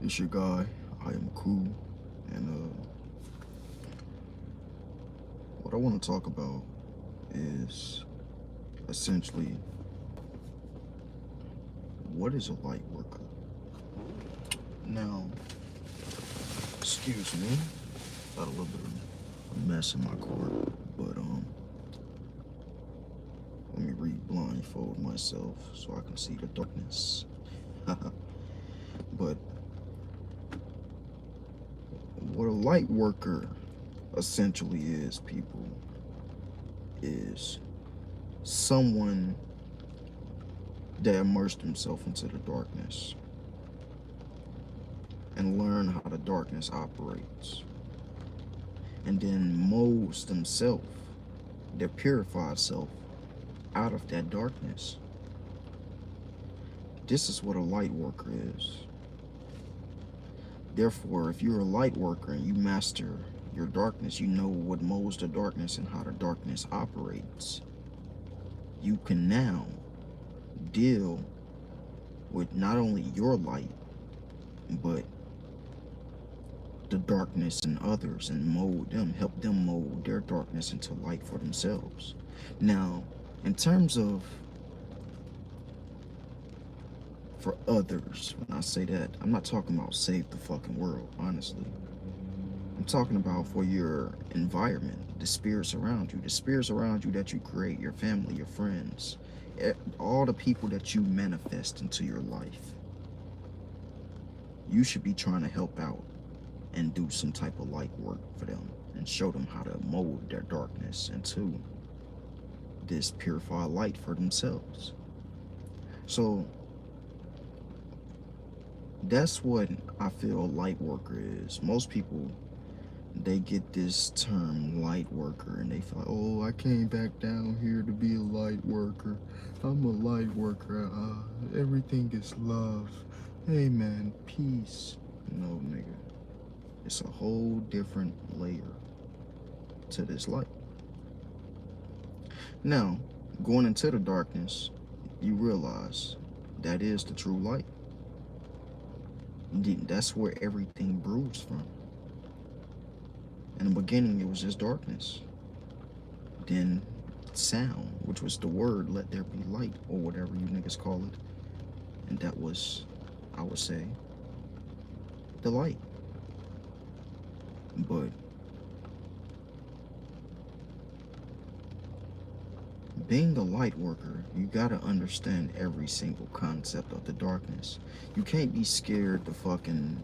It's your guy. I am cool, and what I want to talk about is essentially what is a light worker. Now, excuse me, got a little bit of a mess in my cord, but let me re-blindfold myself so I can see the darkness. But what a light worker essentially is, people, is someone that immersed himself into the darkness and learn how the darkness operates, and then molds themselves, their purified self, out of that darkness. This is what a light worker is. Therefore, if you're a light worker and you master your darkness, you know what molds the darkness and how the darkness operates. You can now deal with not only your light, but the darkness in others and mold them, help them mold their darkness into light for themselves. Now, in terms of for others, when I say that, I'm not talking about save the fucking world, honestly. I'm talking about for your environment, the spirits around you, the spirits around you that you create, your family, your friends, all the people that you manifest into your life. You should be trying to help out and do some type of light work for them and show them how to mold their darkness into this purified light for themselves. So that's what I feel a light worker is. Most people, they get this term light worker and they feel like, oh, I came back down here to be a light worker. I'm a light worker. Everything is love. Hey man, peace. No, nigga. It's a whole different layer to this light. Now, going into the darkness, you realize that is the true light. That's where everything brews from. In the beginning, it was just darkness. Then sound, which was the word, let there be light, or whatever you niggas call it. And that was, I would say, the light. But being a light worker, you gotta understand every single concept of the darkness. You can't be scared to fucking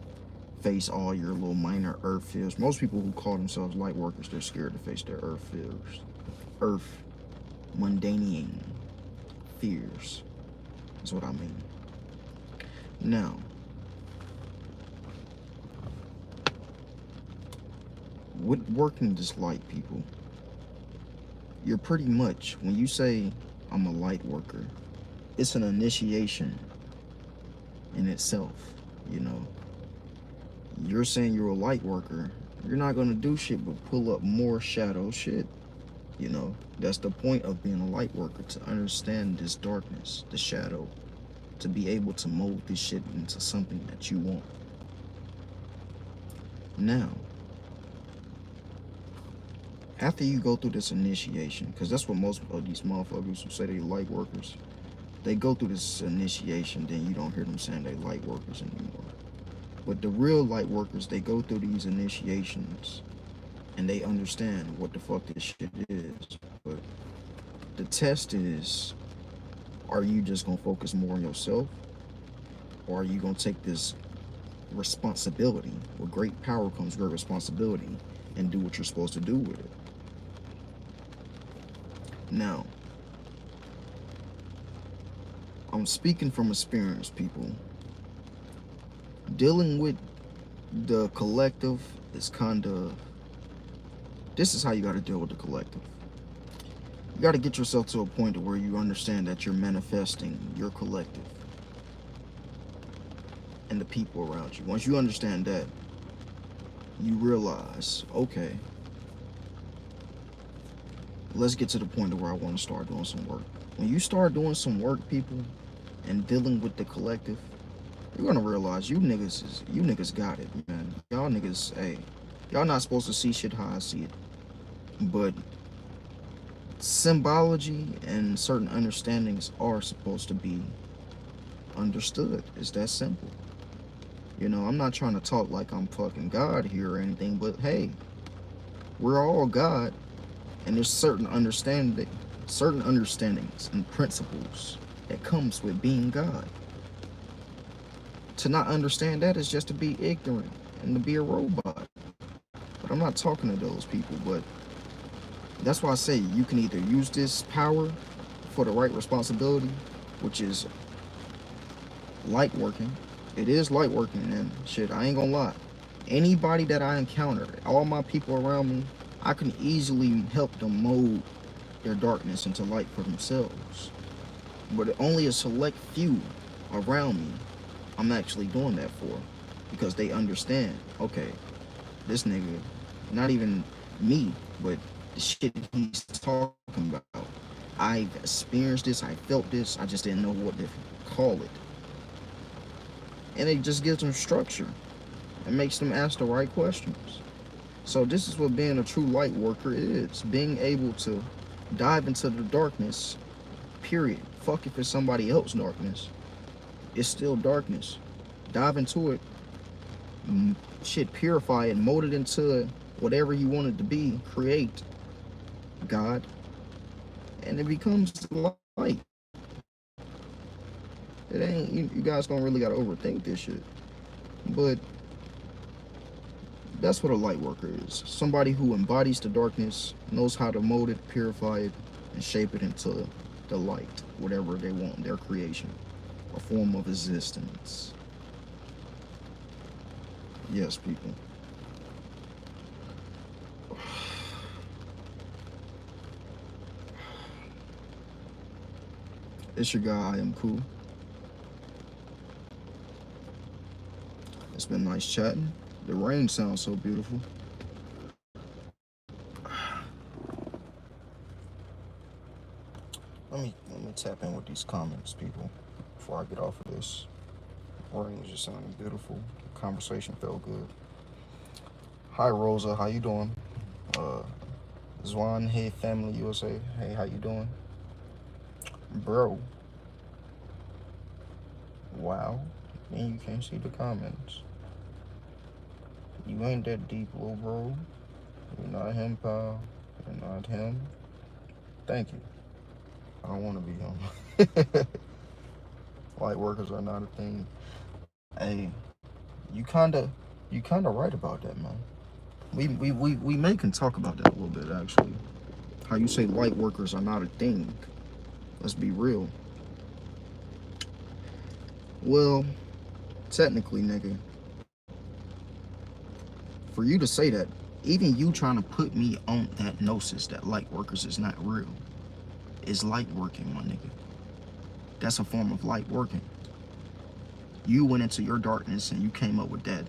face all your little minor earth fears. Most people who call themselves light workers, they're scared to face their earth fears. Earth mundane fears is what I mean. Now, with working this light, people, you're pretty much, when you say I'm a light worker, it's an initiation in itself, you know. You're saying you're a light worker, you're not gonna do shit but pull up more shadow shit, you know. That's the point of being a light worker, to understand this darkness, the shadow, to be able to mold this shit into something that you want. Now, after you go through this initiation, because that's what most of these motherfuckers who say they light workers, they go through this initiation, then you don't hear them saying they light workers anymore. But the real light workers, they go through these initiations and they understand what the fuck this shit is. But the test is, are you just gonna focus more on yourself? Or are you gonna take this responsibility? With great power comes great responsibility, and do what you're supposed to do with it. Now, I'm speaking from experience, people. Dealing with the collective is kind of, this is how you got to deal with the collective. You got to get yourself to a point where you understand that you're manifesting your collective and the people around you. Once you understand that, you realize, okay, let's get to the point where I want to start doing some work. When you start doing some work, people, and dealing with the collective, you're gonna realize you niggas got it, man. Y'all niggas, hey, y'all not supposed to see shit how I see it. But symbology and certain understandings are supposed to be understood. It's that simple. You know, I'm not trying to talk like I'm fucking God here or anything, but hey, we're all God, and there's certain understandings and principles that comes with being God. To not understand that is just to be ignorant and to be a robot. But I'm not talking to those people, but that's why I say you can either use this power for the right responsibility, which is light working. It is light working, and shit, I ain't gonna lie. Anybody that I encounter, all my people around me, I can easily help them mold their darkness into light for themselves. But only a select few around me I'm actually doing that for, because they understand, okay, this nigga, not even me, but the shit he's talking about, I've experienced this, I felt this, I just didn't know what to call it. And it just gives them structure and makes them ask the right questions. So this is what being a true light worker is, being able to dive into the darkness, period. Fuck if it's somebody else's darkness, it's still darkness. Dive into it, shit, purify it, mold it into whatever you want it to be, create God, and it becomes light. It ain't, you guys don't really gotta overthink this shit, but that's what a light worker is. Somebody who embodies the darkness, knows how to mold it, purify it, and shape it into the light, whatever they want in their creation, a form of existence. Yes, people. It's your guy, I am cool. It's been nice chatting. The rain sounds so beautiful. Let me tap in with these comments, people, before I get off of this. Rain just sounded beautiful. The conversation felt good. Hi Rosa, how you doing? Zwan, hey family USA, hey, how you doing? Bro. Wow. And you can't see the comments. You ain't that deep, little bro. You're not him, pal. You're not him. Thank you. I don't want to be him. Light workers are not a thing. Hey, you kinda right about that, man. We may can talk about that a little bit, actually. How you say light workers are not a thing. Let's be real. Well, technically, nigga, for you to say that, even you trying to put me on that gnosis that light workers is not real, is light working, my nigga. That's a form of light working. You went into your darkness and you came up with that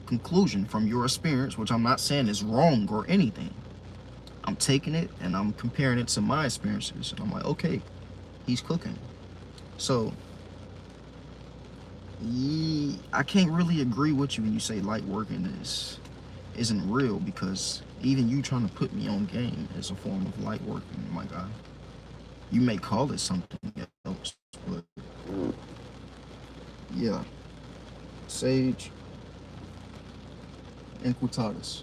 conclusion from your experience, which I'm not saying is wrong or anything. I'm taking it and I'm comparing it to my experiences. And I'm like, okay, he's cooking. So, yeah, I can't really agree with you when you say light working isn't real, because even you trying to put me on game is a form of light working, my guy. You may call it something else, but yeah. Sage Inquitatus.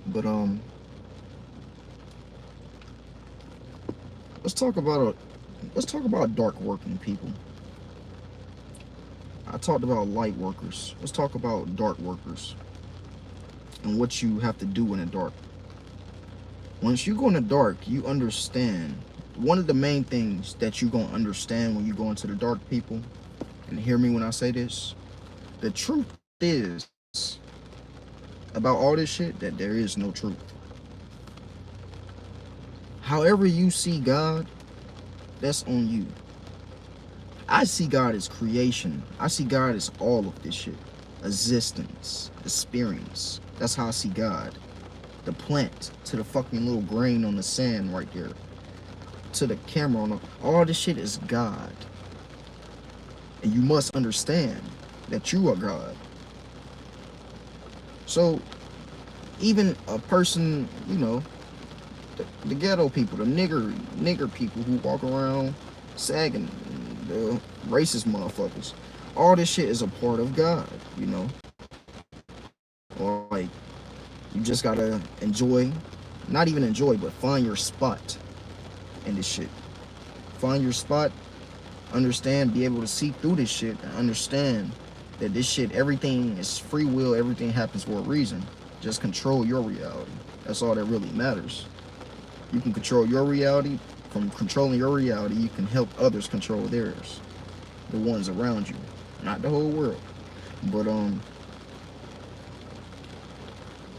But let's talk about dark working people. I talked about light workers. Let's talk about dark workers and what you have to do in the dark. Once you go in the dark, you understand. One of the main things that you're going to understand when you go into the dark, people, and hear me when I say this, the truth is about all this shit that there is no truth. However you see God, that's on you. I see God as creation. I see God as all of this shit. Existence, experience. That's how I see God. The plant to the fucking little grain on the sand right there. to the camera on all this shit is God. And you must understand that you are God. So even a person, you know, the ghetto people, the nigger people who walk around sagging, the racist motherfuckers, all this shit is a part of God, you know. Or like, you just gotta enjoy, not even enjoy, but find your spot in this shit. Find your spot, understand, be able to see through this shit, and understand that this shit, everything is free will, everything happens for a reason. Just control your reality. That's all that really matters. You can control your reality. From controlling your reality, you can help others control theirs. The ones around you, not the whole world. But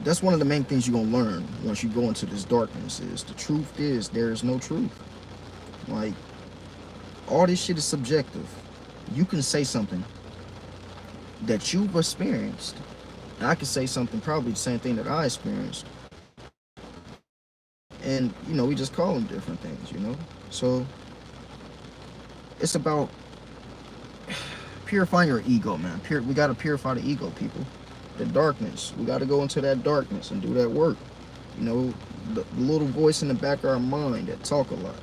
that's one of the main things you're gonna learn once you go into this darkness is the truth is there is no truth. Like, all this shit is subjective. You can say something that you've experienced, and I can say something probably the same thing that I experienced. And, you know, we just call them different things, you know? So, it's about purifying your ego, man. We gotta purify the ego, people. The darkness. We gotta go into that darkness and do that work. You know, the little voice in the back of our mind that talk a lot.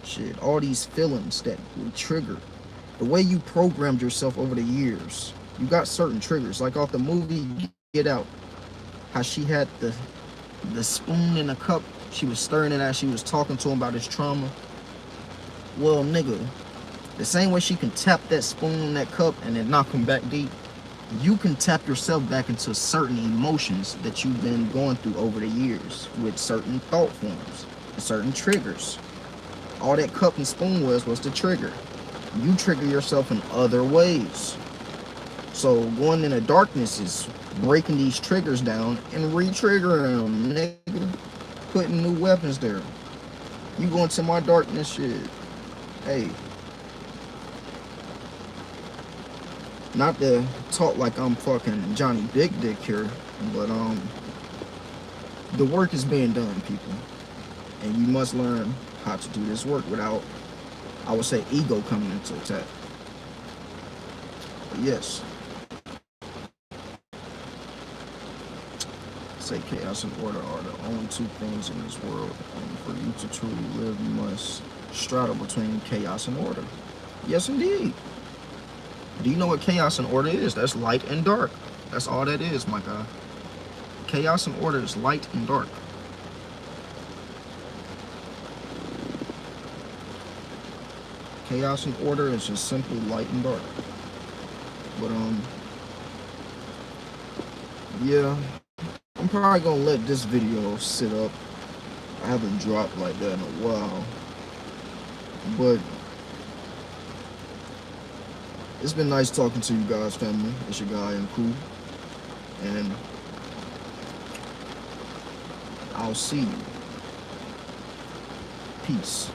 Shit, all these feelings that we trigger. The way you programmed yourself over the years. You got certain triggers. Like off the movie Get Out. How she had the spoon in a cup. She was stirring it as she was talking to him about his trauma. Well, nigga, the same way she can tap that spoon in that cup and then knock him back deep, you can tap yourself back into certain emotions that you've been going through over the years with certain thought forms and certain triggers. All that cup and spoon was the trigger. You trigger yourself in other ways. So going in the darkness is breaking these triggers down and re-triggering them, nigga. Putting new weapons there. You go into my darkness shit. Hey. Not to talk like I'm fucking Johnny Big Dick here, but the work is being done, people. And you must learn how to do this work without, I would say, ego coming into attack. But yes. Say chaos and order are the only two things in this world. And for you to truly live, you must straddle between chaos and order. Yes, indeed. Do you know what chaos and order is? That's light and dark. That's all that is, my guy. Chaos and order is light and dark. Chaos and order is just simply light and dark. But yeah, I'm probably gonna let this video sit up. I haven't dropped like that in a while, but it's been nice talking to you guys, family. It's your guy Cool, and I'll see you. Peace.